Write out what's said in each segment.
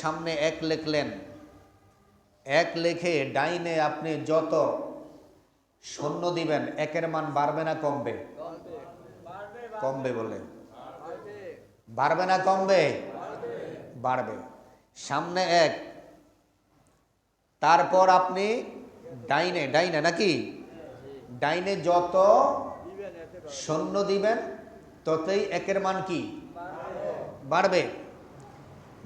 সামনে এক লিখলেন, এক লিখে ডাইনে আপনি যত শূন্য দিবেন একের মান বাড়বে না কমবে? কমবে বলে, বাড়বে না কমবে? বাড়বে। সামনে এক, তারপর আপনি ডাইনে ডাইনে নাকি ডাইনে যত শূন্য দিবেন ততই একের মান কি বাড়বে।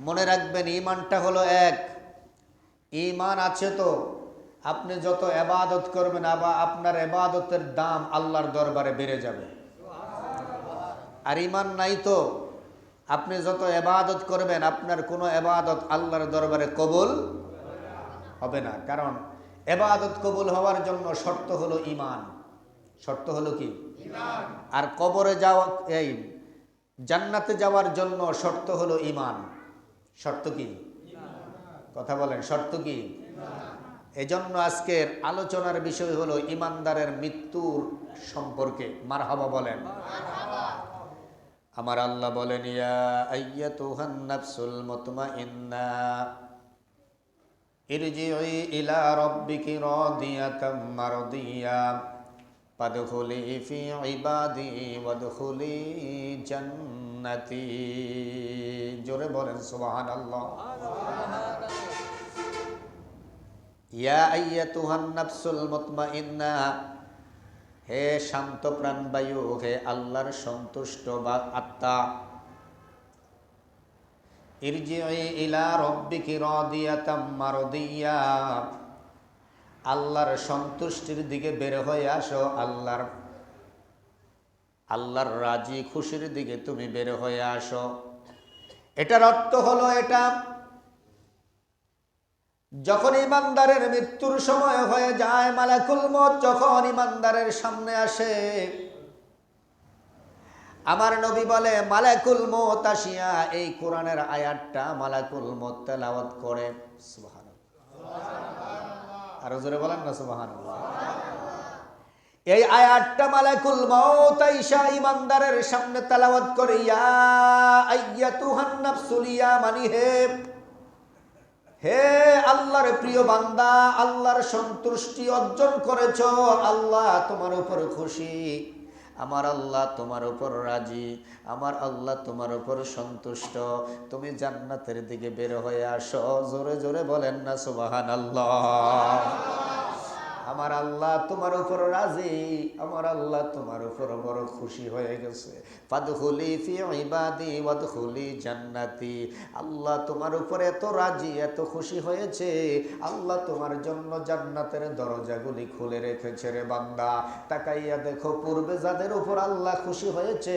মনে রাখবেন ঈমানটা হলো এক। ঈমান আছে তো আপনি যত ইবাদত করবেন আপনার ইবাদতের দাম আল্লাহর দরবারে বেড়ে যাবে। আর ঈমান নাই তো আপনি যত ইবাদত করবেন আপনার কোনো ইবাদত আল্লাহর দরবারে কবুল হবে না। কারণ ইবাদত কবুল হওয়ার জন্য শর্ত হলো ঈমান। শর্ত হলো কি? ঈমান। আর কবরে যাওয়া, এই জান্নাতে যাওয়ার জন্য শর্ত হলো ঈমান। শর্ত কি? কথা বলেন, শর্ত কি? এজন্য আজকের আলোচনার বিষয় হলো ঈমানদারের মৃত্যুর সম্পর্কে। মারহাবা বলেন। আমার আল্লাহ বলেন, ইয়া আইয়াতুহান নাফসুল মুতমাইন্না ইরজিই ইলা রাব্বিকি রাদিয়াতাম মারদিয়া ফাদখুলি ফি ইবাদি ওয়াদখুলি জান্নাতি। জোরে বলেন সুবহানাল্লাহ। ইয়া আইয়াতুহান নাফসুল মুতমাইন্না, হে শান্ত প্রাণবায়ু, হে আল্লাহর সন্তুষ্ট বা আত্মা, ইরজিই ইলা রাব্বিকি রাদিয়াতাম মারদিয়া, আল্লাহর সন্তুষ্টির দিকে বের হয়ে আসো। আল্লাহর রাজি খুশির দিকে তুমি বের হয়ে আসো। এটার অর্থ হলো এটা, যখন ঈমানদারের মৃত্যুর সময় হয়ে যায়, মালাকুল মউত যখন ঈমানদারের সামনে আসে, আমার নবী বলে মালাকুল মউত আসিয়া এই কোরআনের আয়াতটা মালাকুল মউত তেলাওয়াত করে। সুবহানাল্লাহ। আরো জোরে বলেন না সুবহানাল্লাহ। এই আয়াতটা মালাকুল মউত আইসা ঈমানদারের সামনে তেলাওয়াত করে, ইয়া আইয়াতুহান নাফসুল ইয়ামানি, হে আল্লাহর প্রিয় বান্দা, আল্লাহর সন্তুষ্টি অর্জন করেছো, আল্লাহ তোমার উপর খুশি, আমার আল্লাহ তোমার উপর রাজি, আমার আল্লাহ তোমার উপর সন্তুষ্ট, তুমি জান্নাতের দিকে বের হয়ে আসো। জোরে জোরে বলেন না সুবহানাল্লাহ। আমার আল্লাহ তোমার উপর রাজি, আমার আল্লাহ তোমার উপর বড় খুশি হয়ে গেছে। ফাদখুলি ফি ইবাদি ওয়াদখুলি জান্নাতি, আল্লাহ তোমার উপর এত রাজি, এত খুশি হয়েছে, আল্লাহ তোমার জন্য জান্নাতের দরজাগুলি খুলে রেখেছে। রে বান্দা, তাকাইয়া দেখো, পূর্বে যাদের উপর আল্লাহ খুশি হয়েছে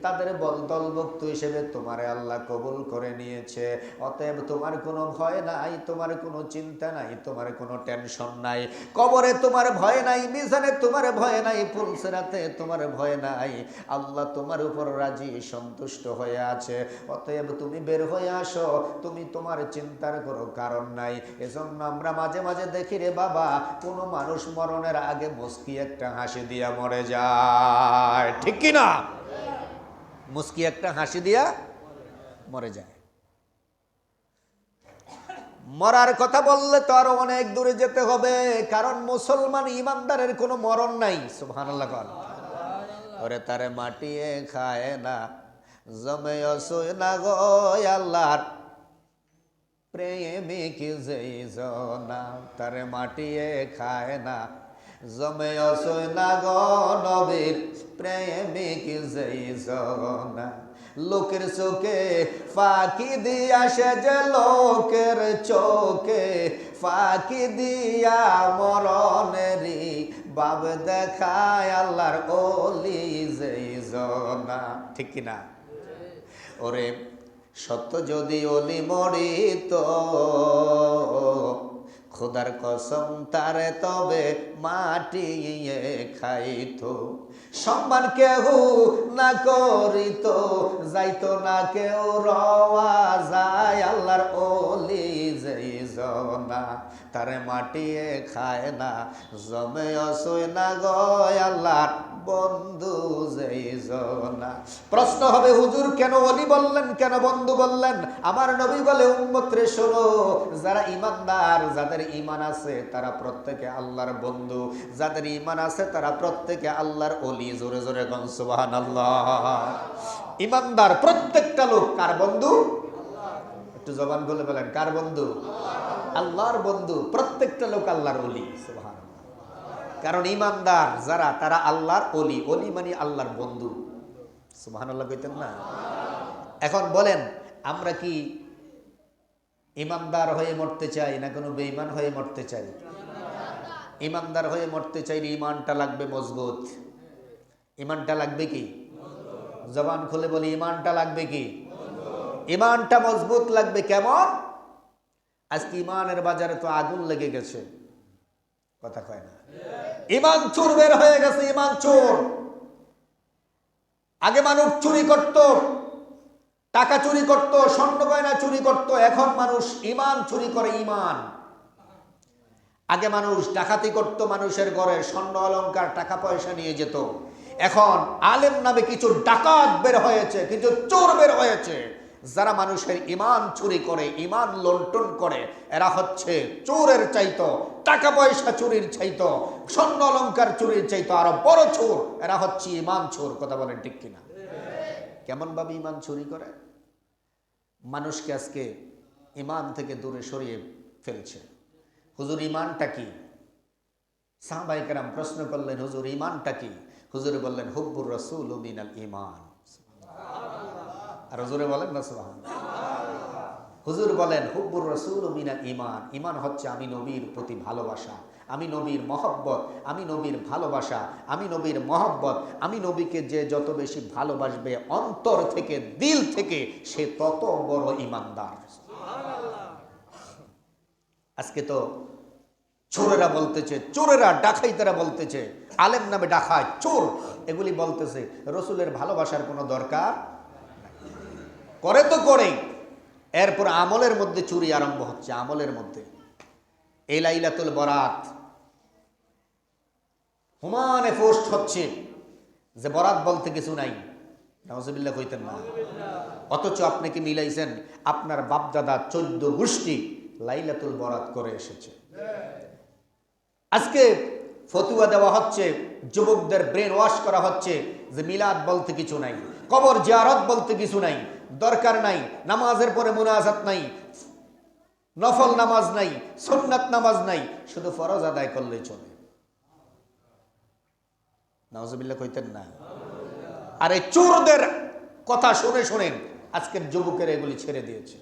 তাদের দলভুক্ত হিসেবে তোমারে আল্লাহ কবুল করে নিয়েছে। অতএব তোমার কোনো ভয় নাই, তোমার কোনো চিন্তা নাই, তোমার কোনো টেনশন নাই। কবরে তোমার ভয় নাই, মিজানে তোমার ভয় নাই, পুলসিরাতে তোমার ভয় নাই। আল্লাহ তোমার উপর রাজি, সন্তুষ্ট হয়ে আছে। অতএব তুমি বের হয়ে আসো, তুমি তোমার চিন্তার কোনো কারণ নাই। এজন্য আমরা মাঝে মাঝে দেখি রে বাবা, কোনো মানুষ মরণের আগে মুস্কি একটা হাসি দিয়া মরে যায়, ঠিক কি না? মুস্কি একটা হাসি দিয়া মরে যায়। মরার কথা বললে তো আরো অনেক দূরে যেতে হবে, কারণ মুসলমান ঈমানদারের কোনো মরণ নাই। সুবহানাল্লাহ। ওরে তারে মাটিয়ে খায় না, জমে অসুই না গো আল্লাহর প্রেমিক যেই জনা, তারে মাটিয়ে খায় না, জমে অসুই না গো নবীর প্রেমিক যেই জনা। লোকের চোখে ফাঁকি দিয়া সে যে, লোকের চোখে ফাঁকি দিয়া মরণেরই বাব দেখায় আল্লাহর ওলি যেই জনা, ঠিক কিনা? ওরে সত্য যদি ওলি মরিত, খোদার কসম তারে তবে মাটিয়ে খাইতো। সম্মান কেহ না করিত, যাইতো না কেউ রওয়া যায় আল্লাহর ওলি যে যেই জনা, তারে মাটিয়ে খায় না, জমে অসই না গয় আল্লাহ বন্ধু যেই জনা। প্রশ্ন হবে, হুজুর কেন ওলি বললেন, কেন বন্ধু বললেন? আমার নবী বলে, উম্মত রে শোনো, যারা ইমানদার, যাদের ইমান আছে তারা প্রত্যেকে আল্লাহর বন্ধু, যাদের ইমান আছে তারা প্রত্যেকে আল্লাহর ওলি। জোরে জোরে গণ সুবহানাল্লাহ। ইমানদার প্রত্যেকটা লোক কার বন্ধু? একটু জবান খুলে বলেন, কার বন্ধু? আল্লাহর বন্ধু। প্রত্যেকটা লোক আল্লাহর ওলি। সুবহানাল্লাহ। কারণ ইমানদার যারা, তারা আল্লাহর ওলি। ওলি মানে আল্লাহর বন্ধু। সুবহানাল্লাহ কইতেন না? এখন বলেন, আমরা কি ইমানদার হয়ে মরতে চাই না কোনো বেঈমান হয়ে মরতে চাই? ইমানদার হয়ে মরতে চাইলে ইমানটা লাগবে মজবুত। ইমানটা লাগবে কি? জবান খুলে বলি, ইমানটা লাগবে কি? ইমানটা মজবুত লাগবে। কেমন? আজকে ইমানের বাজারে তো আগুন লেগে গেছে, কথা কয় না? ইমান চোর বের হয়ে গেছে, ইমান চোর। আগে মানুষ চুরি করত, টাকা চুরি করত, স্বর্ণ গয়না চুরি করত, এখন মানুষ ইমান চুরি করে। ইমান। আগে মানুষ ডাকাতি করত, মানুষের ঘরে স্বর্ণ অলংকার টাকা পয়সা নিয়ে যেত। এখন আলেম নামে কিছু ডাকাত বের হয়েছে, কিছু চোর বের হয়েছে, যারা মানুষের ইমান চুরি করে, ইমান লুণ্ঠন করে। এরা হচ্ছে চোরের চাইতো, টাকা পয়সা চুরির চাইতো, স্বর্ণ অলংকার চুরির চাইতো আরো বড় চোর। এরা হচ্ছে ইমান চোর। কথা বলেন ঠিক কিনা? কেমন ভাবে ইমান চুরি করে? মানুষকে আজকে ইমান থেকে দূরে সরিয়ে ফেলছে। হুজুর ইমানটা কি? সাহাবায়ে কেরাম প্রশ্ন করলেন, হুজুর ইমানটা কি? হুজুর বললেন, হুব্বুর রাসূল মিনাল ঈমান। আর হুজুরে বলেন না সুবহানাল্লাহ। হুজুর বলেন, হুব্বুর রাসূল মিনাল ঈমান। ঈমান হচ্ছে আমি নবীর প্রতি ভালোবাসা, আমি নবীর মহব্বত, আমি নবীর ভালোবাসা, আমি নবীর মহব্বত। আমি নবীকে যে যত বেশি ভালোবাসবে অন্তর থেকে, দিল থেকে, সে তত বড় ঈমানদার। আজকে তো চোরেরা বলতেছে, চোরেরা ডাকাইতেরা বলতেছে, আলেম নামে ডাকায় চোর, এগুলি বলতেছে রসুলের ভালোবাসার কোনো দরকার করে তো করে। এরপর আমলের মধ্যে চুরি আরম্ভ হচ্ছে, আমলের মধ্যে। এই লাইলাতুল বরাত হুমানে পোস্ট হচ্ছে যে বরাত বলতে কিছু নাই। নাউজুবিল্লাহ কইতেন না? অথচ আপনি কি মিলাইছেন, আপনার বাপদাদা 14 গোষ্ঠী লাইলাতুল বরাত করে এসেছে। আজকে ফতুয়া দেওয়া হচ্ছে, যুবকদের ব্রেন ওয়াশ করা হচ্ছে যে মিলাদ বলতে কিছু নাই, কবর জিয়ারত বলতে কিছু নাই, দরকার নাই, নামাজের পরে মুনাজাত নাই, নফল নামাজ নাই, সুন্নাত নামাজ নাই, শুধু ফরজ আদায় করলেই চলে। নাউজুবিল্লাহ কইতেন না? আর এই চোরদের কথা শুনে শুনে আজকের যুবকের এগুলি ছেড়ে দিয়েছে।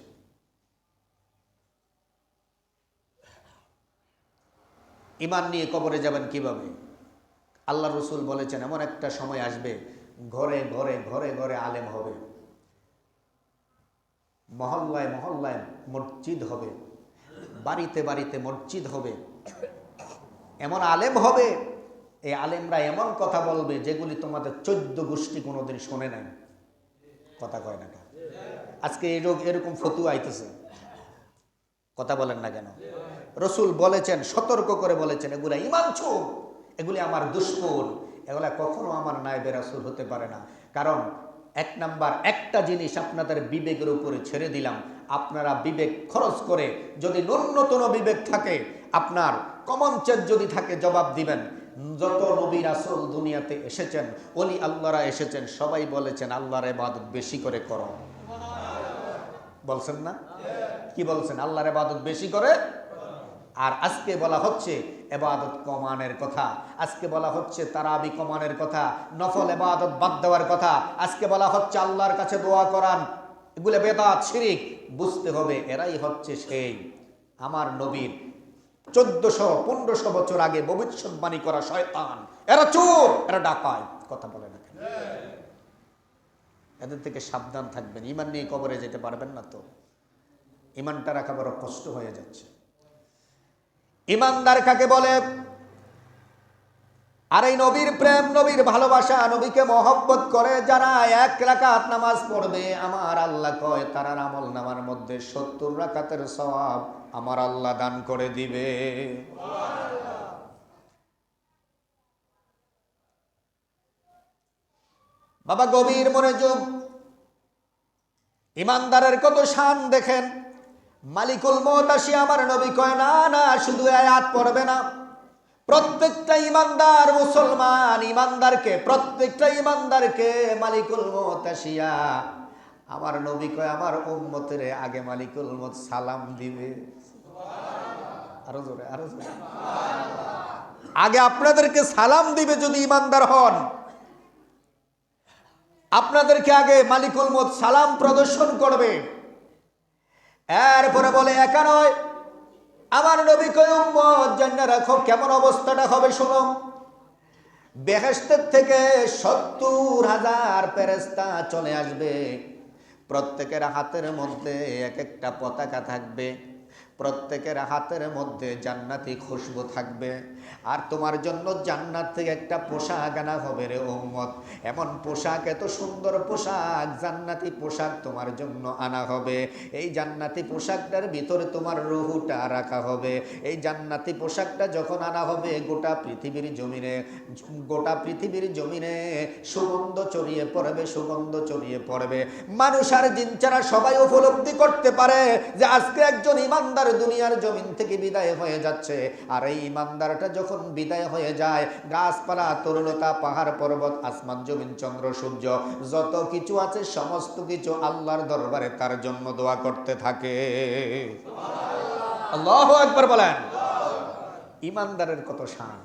ইমান নিয়ে কবরে যাবেন কিভাবে? আল্লাহ রসুল বলেছেন, এমন একটা সময় আসবে, ঘরে ঘরে ঘরে ঘরে আলেম হবে, মহল্লায় মহল্লায় মসজিদ হবে, বাড়িতে বাড়িতে মসজিদ হবে। এমন আলেম হবে, এই আলেমরা এমন কথা বলবে যেগুলি তোমাদের 14 গোষ্ঠী কোনোদিন শোনে নাই। কথা কয় না? আজকে এরকম ফতুয়া আইতেছে, কথা বলেন না কেন? রসুল বলেছেন, সতর্ক করে বলেছেন, এগুলা ইমান চোর, এগুলি আমার দুশমন, এগুলা কখনো আমার নায়েবে রাসূল হতে পারে না। কারণ এক নাম্বার, একটা জিনিস আপনাদের বিবেকের উপরে ছেড়ে দিলাম, আপনারা বিবেক খরচ করে, যদি ন্যূনতম বিবেক থাকে, আপনার কমন সেন্স যদি থাকে, জবাব দিবেন। যত নবী রাসূল দুনিয়াতে এসেছেন, ওলি আল্লাহরা এসেছেন, সবাই বলেছেন আল্লাহর ইবাদত বেশি করে করো। বলছেন না? কি বলছেন? আল্লাহর ইবাদত বেশি করে। আর আজকে বলা হচ্ছে ইবাদত কমানোর কথা, আজকে বলা হচ্ছে তারাবি কমানোর কথা, নফল ইবাদত বাদ দেওয়ার কথা, আজকে বলা হচ্ছে আল্লাহর কাছে দোয়া করান, এগুলো বেদাত, শিরিক। বুঝতে হবে, এরাই হচ্ছে সেই আমার নবীর 1400-1500 বছর আগে ভবিষ্যৎবাণী করা শয়তান। এরা চোর, এরা ডাকাত। কথা বলে না কেন? এদের থেকে সাবধান থাকবেন। ইমান নিয়ে কবরে যেতে পারবেন না তো। ইমানটা রাখা বড় কষ্ট হয়ে যাচ্ছে। ইমানদার কাকে বলে? আর এই নবীর প্রেম, নবীর ভালোবাসা, নবীকে মহব্বত করে যারা 1 রাকাত নামাজ পড়বে, আমার আল্লাহ কয় তারার আমল নামার মধ্যে 70 রাকাতের সওয়াব আমার আল্লাহ দান করে দিবে। বাবা গভীর মনোযোগ, ইমানদারের কত শান দেখেন। মালিকুল মউত আসি আমার নবী কয় না না, শুধু আয়াত পড়বে না, প্রত্যেকটা ইমানদার মুসলমান ইমানদারকে, প্রত্যেকটা ইমানদারকে মালিকুল মউত আসিয়া আমার নবী কয় আমার উম্মতের আগে মালিকুল মউত সালাম দিবে। আরো জোরে, আরো জোরে। আগে আপনাদেরকে সালাম দিবে যদি ইমানদার হন, আপনাদেরকে আগে মালিকুল মউত সালাম প্রদর্শন করবে। এরপরে বলে একা নয়, আমার নবী কয় উম্মত জান্নাত রাখো, কেমন অবস্থাটা হবে শোনো। বেহেশতের থেকে 70,000 ফেরেশতা চলে আসবে, প্রত্যেকের হাতের মধ্যে এক একটা পতাকা থাকবে, প্রত্যেকের হাতের মধ্যে জান্নাতি খুশবু থাকবে। আর তোমার জন্য জান্নাত থেকে একটা পোশাক আনা হবে রে উম্মত, এমন পোশাক, এত সুন্দর পোশাক, জান্নাতি পোশাক তোমার জন্য আনা হবে। এই জান্নাতি পোশাকটার ভিতরে তোমার রুহুটা রাখা হবে। এই জান্নাতি পোশাকটা যখন আনা হবে, গোটা পৃথিবীর জমিনে, গোটা পৃথিবীর জমিনে সুগন্ধ ছড়িয়ে পড়বে, সুগন্ধ ছড়িয়ে পড়বে। মানুষ আর জিন ছাড়া সবাই উপলব্ধি করতে পারে যে আজকে একজন ইমানদার দুনিয়ার জমিন থেকে বিদায় হয়ে যাচ্ছে। আর এই ইমানদারটা যখন বিদায় হয়ে যায়, গাছপালা, তরুলতা, পাহাড় পর্বত, আসমান জমিন, চন্দ্র সূর্য, যত কিছু আছে সমস্ত কিছু আল্লাহর দরবারে তার জন্য দোয়া করতে থাকে। আল্লাহু আকবার বলেন। ইমানদারের কত শান।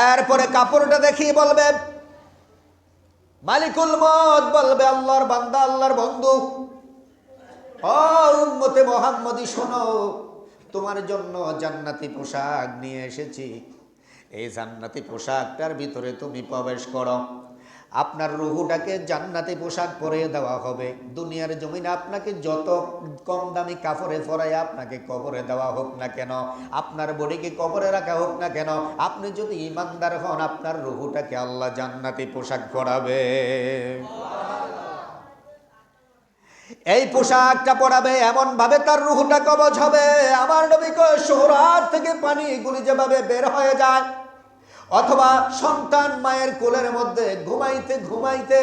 এরপরে কাপড়টা দেখিয়ে বলবে, মালিকুল মউত বলবে আল্লাহর বান্দা, আল্লাহর বন্ধু, ও উম্মতে মুহাম্মদী শোনো, তোমার জন্য জান্নাতি পোশাক নিয়ে এসেছি। এই জান্নাতি পোশাকটার ভিতরে তুমি প্রবেশ করো। আপনার রুহুটাকে জান্নাতি পোশাক পরিয়ে দেওয়া হবে। দুনিয়ার জমিনে আপনাকে যত কম দামি কাপড়ে পরায় আপনাকে কবরে দেওয়া হোক না কেন, আপনার বডিকে কবরে রাখা হোক না কেন, আপনি যদি ইমানদার হন, আপনার রুহুটাকে আল্লাহ জান্নাতি পোশাক পরাবে। এই পোশাকটা পরাবে, এমন ভাবে তার রুহটা কবজ হবে। আমার নবী কয় শোহরাত থেকে পানিগুলি যেভাবে বের হয়ে যায়, অথবা সন্তান মায়ের কোলের মধ্যে ঘুমাইতে ঘুমাইতে,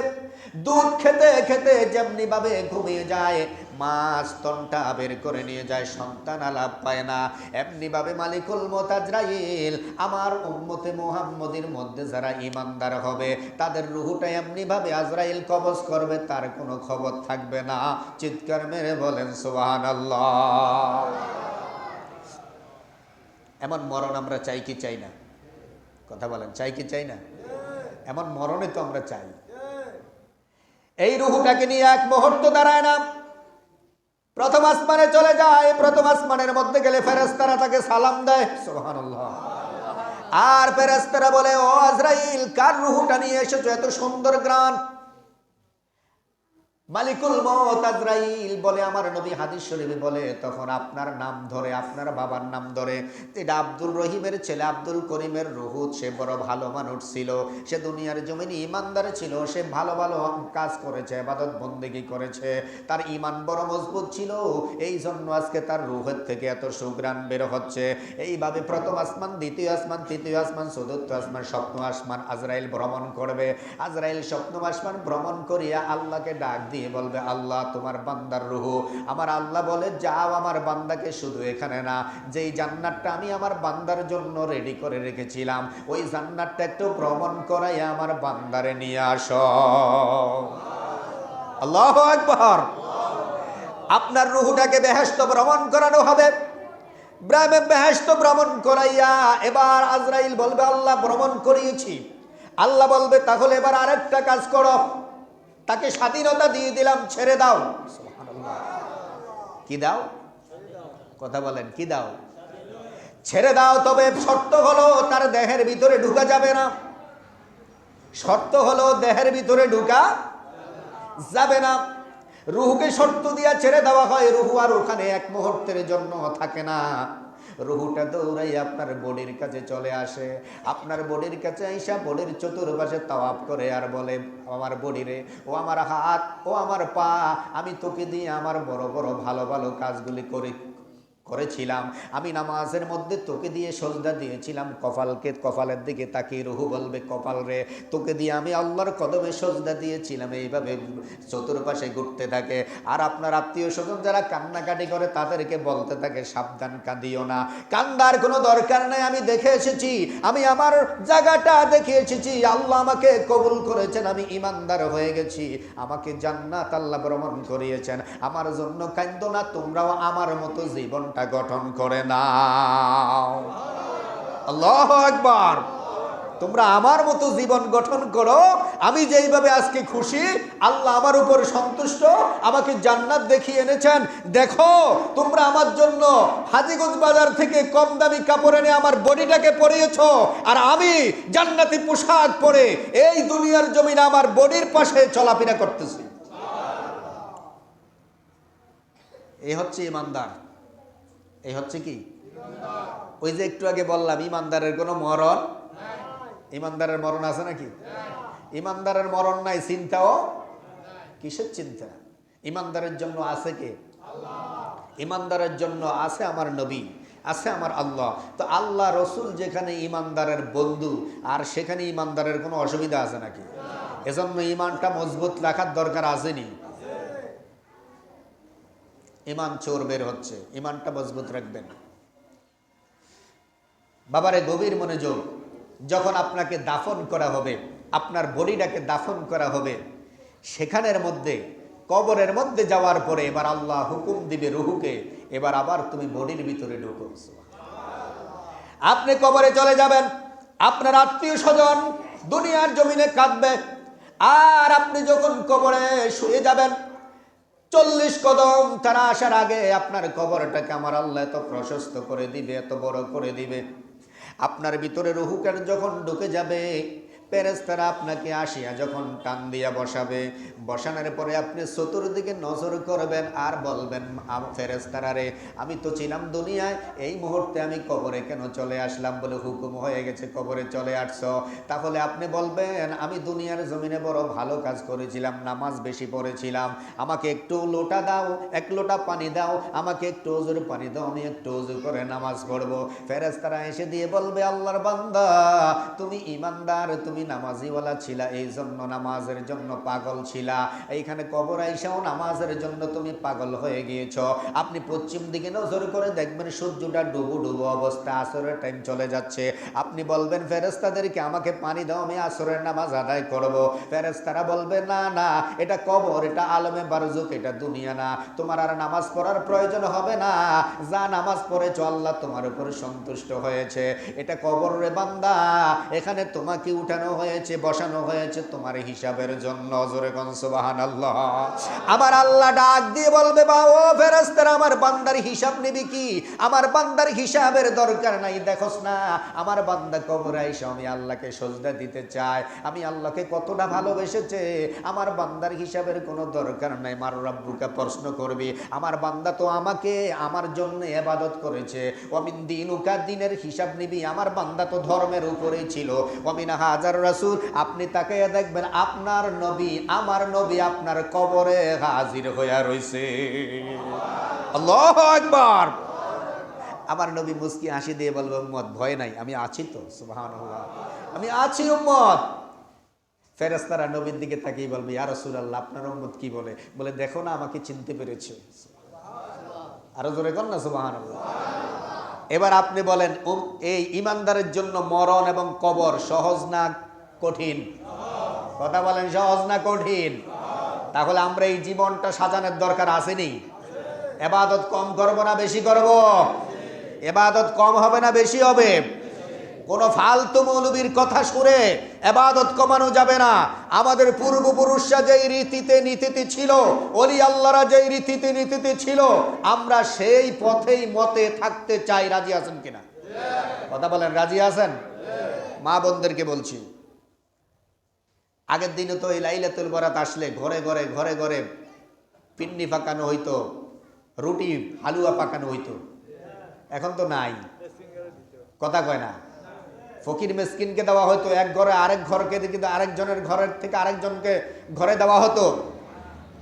দুধ খেতে খেতে যেমনি ভাবে ঘুমিয়ে যায়, মা স্তনটা বের করে নিয়ে যায়, সন্তান আলাপ পায় না, এমনি ভাবে মালিকুল মউত আজরাইল আমার উম্মতে মুহাম্মদীর মধ্যে যারা ইমানদার হবে, তাদের রুহুটা এমনি ভাবে আজরাইল কবজ করবে, তার কোনো খবর থাকবে না। চিৎকার মেরে বলেন সুবহানাল্লাহ। এমন মরণ আমরা চাই কি চাই না? কথা বলেন, চাই কি চাই না? এমন মরণে তো আমরা চাই। এই রুহুটাকে নিয়ে এক মুহূর্ত দাঁড়ায় না, প্রথম আসমানে চলে যায়। প্রথম আসমানের মধ্যে গেলে ফেরেশতারা তাকে সালাম দেয়, সুবহানাল্লাহ। আর ফেরেশতারা বলে, ও আজরাইল, কার রুহুটা নিয়ে এসেছো, এত সুন্দর গ্রান? মালিকুল মউত আজরাইল বলে, আমার নবী হাদিস শরীফে বলে, তখন আপনার নাম ধরে, আপনার বাবার নাম ধরে, এটা আব্দুল রহিমের ছেলে আব্দুল করিমের রুহু। সে বড় ভালো মানুষ ছিল, সে দুনিয়ার জমিনে ইমানদার ছিল, সে ভালো ভালো কাজ করেছে, ইবাদত বন্দেগী করেছে, তার ইমান বড় মজবুত ছিল, এই জন্য আজকে তার রুহের থেকে এত সুঘ্রাণ বের হচ্ছে। এইভাবে প্রথম আসমান, দ্বিতীয় আসমান, তৃতীয় আসমান, চতুর্থ আসমান, সপ্তম আসমান আজরাইল ভ্রমণ করবে। আজরাইল সপ্তম আসমান ভ্রমণ করিয়া আল্লাহকে ডাক দিয়ে বলবে, আল্লাহ তোমার বান্দার রুহু। আমার আল্লাহ বলে, যাও আমার বান্দাকে শুধু এখানে না, যেই জান্নাতটা আমি আমার বান্দার জন্য রেডি করে রেখেছিলাম, ওই জান্নাতটা একটু ভ্রমণ করাইয়া আমার বান্দারে নিয়ে আসো। আল্লাহু আকবার। আপনার রুহুটাকে বেহেশত ভ্রমণ করানো হবে। বেহেশত ভ্রমণ করাইয়া এবার আজরাইল বলবে, আল্লাহ ভ্রমণ করিয়েছি। আল্লাহ বলবে, তাহলে এবার আরেকটা কাজ করো, তাকে স্বাধীনতা দিয়ে দিলাম, ছেড়ে দাও। কি দাও? কথা বলেন, কি দাও? ছেড়ে দাও। তবে শর্ত হলো তার দেহের ভিতরে ঢুকা যাবে না। শর্ত হলো দেহের ভিতরে ঢুকা যাবে না। রুহুকে শর্ত দিয়া ছেড়ে দেওয়া হয়, রুহু আর ওখানে এক মুহূর্তের জন্য থাকে না। রুহুটা দৌড়াই আপনার বডির কাছে চলে আসে। আপনার বডির কাছে আইসা বডির চতুর্পাশে তাওয়াফ করে আর বলে, আমার বডিরে, ও আমার হাত, ও আমার পা, আমি তোকে দিয়ে আমার বড় বড় ভালো ভালো কাজগুলি করেছিলাম। আমি নামাজের মধ্যে তোকে দিয়ে সজদা দিয়েছিলাম কপালের দিকে তাকিয়ে রুহু বলবে, কপাল রে, তোকে দিয়ে আমি আল্লাহর কদমে সজদা দিয়েছিলাম। এইভাবে চতুর্পাশে ঘুরতে থাকে। আর আপনার আত্মীয় স্বজন যারা কান্নাকাটি করে তাদেরকে বলতে থাকে, সাবধান, কাঁদিও না, কান্দার কোনো দরকার নাই, আমি দেখে এসেছি, আমি আমার জায়গাটা দেখে এসেছি, আল্লাহ আমাকে কবুল করেছেন, আমি ইমানদার হয়ে গেছি, আমাকে জান্নাত আল্লাহ ভ্রমণ করিয়েছেন, আমার জন্য কান্দো না, তোমরাও আমার মতো জীবন গঠন করে নাও। আল্লাহু আকবার। তোমরা আমার মতো জীবন গঠন করো। আমি যেইভাবে আজকে খুশি, আল্লাহ আমার উপর সন্তুষ্ট, আমাকে জান্নাত দেখিয়ে এনেছেন। দেখো, তোমরা আমার জন্য হাজীগঞ্জ বাজার থেকে কম দামি কাপড় এনে আমার বডিটাকে পরিয়েছো, আর আমি জান্নাতি পোশাক পরে এই দুনিয়ার জমিনে আমার বডির পাশে চলাফেরা করতেছি। এই হচ্ছে ইমানদার। এই হচ্ছে কি? ওই যে একটু আগে বললাম, ইমানদারের কোনো মরণ, ইমানদারের মরণ আছে নাকি? ইমানদারের মরণ নাই, চিন্তাও কিসের চিন্তা? ইমানদারের জন্য আছে কে? ইমানদারের জন্য আছে আমার নবী, আছে আমার আল্লাহ। তো আল্লাহ রসুল যেখানে ইমানদারের বন্ধু, আর সেখানে ইমানদারের কোনো অসুবিধা আছে নাকি? এজন্য ইমানটা মজবুত রাখার দরকার আসেনি। ইমান চোর বের হচ্ছে, ইমানটা মজবুত রাখবেন। বাবারে গভীর মনোযোগ, যখন আপনাকে দাফন করা হবে, আপনার বডিটাকে দাফন করা হবে, সেখানের মধ্যে কবরের মধ্যে যাওয়ার পরে এবার আল্লাহ হুকুম দিবে রুহুকে, এবার আবার তুমি বডির ভিতরে ঢুকো। আপনি কবরে চলে যাবেন, আপনার আত্মীয় স্বজন দুনিয়ার জমিনে কাঁদবে, আর আপনি যখন কবরে শুয়ে যাবেন, 40 কদম তারা আসার আগে আপনার কবরটাকে আমার আল্লাহ এত প্রশস্ত করে দিবে, এত বড় করে দিবে। আপনার ভিতরে রুহুকার যখন ঢুকে যাবে, ফেরেশতারা আপনাকে আসিয়া যখন টান দিয়া বসাবে, বসানোর পরে আপনি চতুর্দিকে নজর করবেন আর বলবেন, ফেরেশতারা রে, আমি তো ছিলাম দুনিয়ায়, এই মুহূর্তে আমি কবরে কেন চলে আসলাম? বলে হুকুম হয়ে গেছে, কবরে চলে আসছো। তাহলে আপনি বলবেন, আমি দুনিয়ার জমিনে বড় ভালো কাজ করেছিলাম, নামাজ বেশি পড়েছিলাম, আমাকে একটু লোটা দাও, 1 লোটা পানি দাও, আমাকে একটু ওজুর পানি দাও, আমি একটু ওজু করে নামাজ পড়বো। ফেরেশতারা এসে দিয়ে বলবে, আল্লাহর বান্দা, তুমি ইমানদার, তুমি নামাজিওয়ালা ছিলা, এই জন্য নামাজের জন্য পাগল ছিলা, এইখানে কবর আইসাও নামাজের জন্য তুমি পাগল হয়ে গিয়েছ। আপনি পশ্চিম দিকে নজর করে দেখবেন সূর্যটা ডুবো ডুবো অবস্থা, আসরের টাইম চলে যাচ্ছে। আপনি বলবেন ফেরেশতাদেরকে, আমাকে পানি দাও, আমি আসরের নামাজ আদায় করব। ফেরেশতারা বলবে, না না, এটা কবর, এটা আলমে বারজুক, এটা দুনিয়া না, তোমার আর নামাজ পড়ার প্রয়োজন হবে না, যা নামাজ পড়েছ আল্লাহ তোমার উপর সন্তুষ্ট হয়েছে, এটা কবর রে বান্দা, এখানে তোমাকে উঠানো হয়েছে, বসানো হয়েছে তোমার হিসাবের জন্য। জোরে কোন সুবহানাল্লাহ। আমার আল্লাহ ডাক দিয়ে বলবে, বা ও ফেরেশতারা, আমার বান্দার হিসাব নিবি কি? আমার বান্দার হিসাবের দরকার নাই, দেখোস না আমার বান্দা কবরে আইসা আমি আল্লাহকে সিজদা দিতে চাই, আমি আল্লাহকে কতটা ভালোবেসেছে, আমার বান্দার হিসাবের কোনো দরকার নাই। মার রাব্বুকা প্রশ্ন করবি, আমার বান্দা তো আমাকে আমার জন্য ইবাদত করেছে, ওয়ামিন দিনুকা, দিনের হিসাব নিবি, আমার বান্দা তো ধর্মের উপরেই ছিল, ওয়ামিন হাজার রাসূল, আপনি তাকে দেখবেন আপনার নবী, আমার নবী আপনার কবরে হাজির হইয়া রইছে। আল্লাহু আকবার। আমার নবী মুস্কি হাসি দিয়ে বলবে, উম্মত ভয় নাই, আমি আছি তো, সুবহানাল্লাহ, আমি আছি উম্মত। ফেরেশতারা নবীর দিকে তাকিয়ে বলবে, ইয়া রাসূলুল্লাহ, আপনার উম্মত কি বলে? বলে, দেখো না আমাকে চিনতে পেরেছে। আরো জোরে কর না সুবহানাল্লাহ। এবার আপনি বলেন, এই ইমানদারের জন্য মরণ এবং কবর সহজ না কঠিন? কথা বলেন, সহজ না কঠিন? তাহলে আমরা এই জীবনটা সাজানোর দরকার আসেনি? ইবাদত কম করব না বেশি করব? ইবাদত কম হবে না বেশি হবে? কোন ফালতু মৌলবীর কথা শুনে ইবাদত কমানো যাবে না। আমাদের পূর্বপুরুষরা যেই রীতিতে নীতিতে ছিল, ওলি আল্লাহরা যেই রীতিতে নীতিতে ছিল, আমরা সেই পথেই মতে থাকতে চাই। রাজি আছেন কিনা? কথা বলেন, রাজি আছেন? মা বোনদেরকে বলছি, আগের দিনে তো এই লাইলাতুল বরাত আসলে ঘরে ঘরে ঘরে ঘরে পিন্নি পাকানো হইতো, রুটি হালুয়া পাকানো হইতো, এখন তো নাই। কথা কয় না। ফকির মিসকিনকে দেওয়া হতো এক ঘরে, আরেক ঘরকে কিন্তু আরেকজনের ঘরের থেকে আরেকজনকে ঘরে দেওয়া হতো।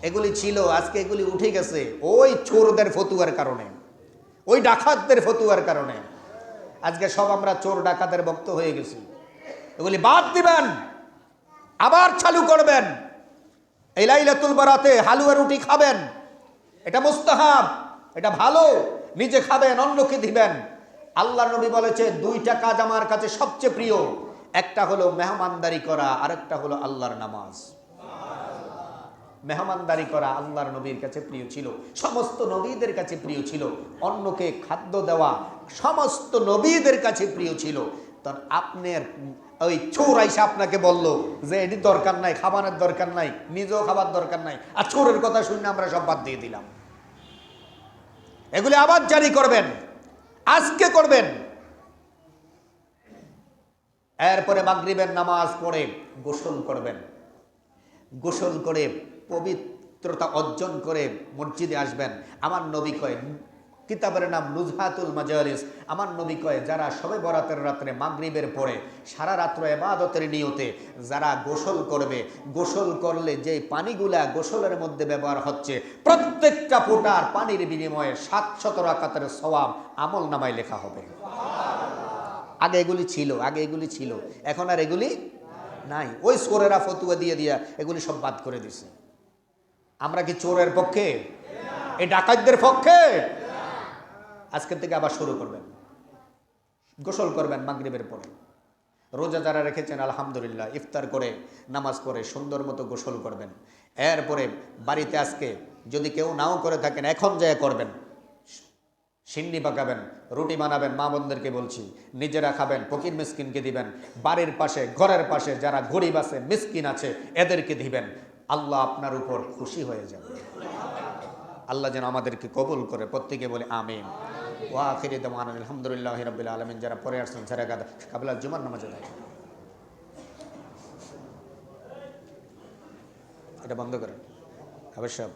এগুলি ছিল, আজকে এগুলি উঠে গেছে ওই চোরদের ফতুয়ার কারণে, ওই ডাকাতদের ফতুয়ার কারণে। আজকে সব আমরা চোর ডাকাতের ভক্ত হয়ে গেছি। এগুলি বাদ দিবেন, আবার চালু করবেন। এই লাইলাতুল বারাতে হালুয়া রুটি খাবেন, এটা মুস্তাহাব, এটা ভালো। নিজে খাবেন, অন্যকে দিবেন। আল্লাহ নবী বলেছে দুইটা কাজ আমার কাছে সবচেয়ে প্রিয়, একটা হলো মেহমানদারি করা, আরেকটা হলো আল্লাহর নামাজ। মেহমানদারি করা আল্লাহর নবীর কাছে প্রিয় ছিল, সমস্ত নবীদের কাছে প্রিয় ছিল। অন্যকে খাদ্য দেওয়া সমস্ত নবীদের কাছে প্রিয় ছিল। তখন আপনার ওই চোর আইসা আপনাকে বলল যে এটি দরকার নাই, খাবারের দরকার নাই, নিজেও খাবার দরকার নাই, আর চোরের কথা শুনে আমরা সব বাদ দিয়ে দিলাম। এগুলি আবার জারি করবেন, আজকে করবেন। এরপরে মাগরিবের নামাজ পড়ে গোসল করবেন। গোসল করে পবিত্রতা অর্জন করে মসজিদে আসবেন। আমার নবী কয়, কিতাবের নাম নুজহাতুল মাজালিস, আমার নবী কয় যারা শবে বরাতের রাত্রে মাগরিবের পরে সারা রাত্র ইবাদতের নিয়তে যারা গোসল করবে, গোসল করলে যে পানিগুলা গোসলের মধ্যে ব্যবহার হচ্ছে, প্রত্যেকটা ফোঁটার পানির বিনিময়ে 700 রাকাতের সওয়াব আমল নামায় লেখা হবে। আগে এগুলি ছিল, আগে এগুলি ছিল, এখন আর এগুলি নাই। ওই চোরেরা ফতুয়া দিয়ে দিয়া এগুলি সব বাদ করে দিছে। আমরা কি চোরের পক্ষে? এই ডাকাতদের পক্ষে? আজকের থেকে আবার শুরু করবেন, গোসল করবেন মাগরিবের পরে। রোজা যারা রেখেছেন আলহামদুলিল্লাহ, ইফতার করে নামাজ পড়ে সুন্দর মতো গোসল করবেন। এরপরে বাড়িতে আজকে যদি কেউ নাও করে থাকেন, এখন যায় করবেন। সিন্নি পাকাবেন, রুটি বানাবেন, মা বোনদেরকে বলছি, নিজেরা খাবেন, ফকির মিসকিনকে দিবেন। বাড়ির পাশে, ঘরের পাশে যারা গরিব আছে, মিসকিন আছে, এদেরকে দিবেন। আল্লাহ আপনার উপর খুশি হয়ে যাবে। আল্লাহ যেন আমাদেরকে কবুল করে, প্রত্যেকে বলে আমিন। ওয়া আখিরি দাওয়ানা আলহামদুলিল্লাহি রাব্বিল আলামিন। যারা পরে আসছেন সারা কাবিলা জুমার নামাজে যায়, এটা বন্ধ করেন অবশ্যই।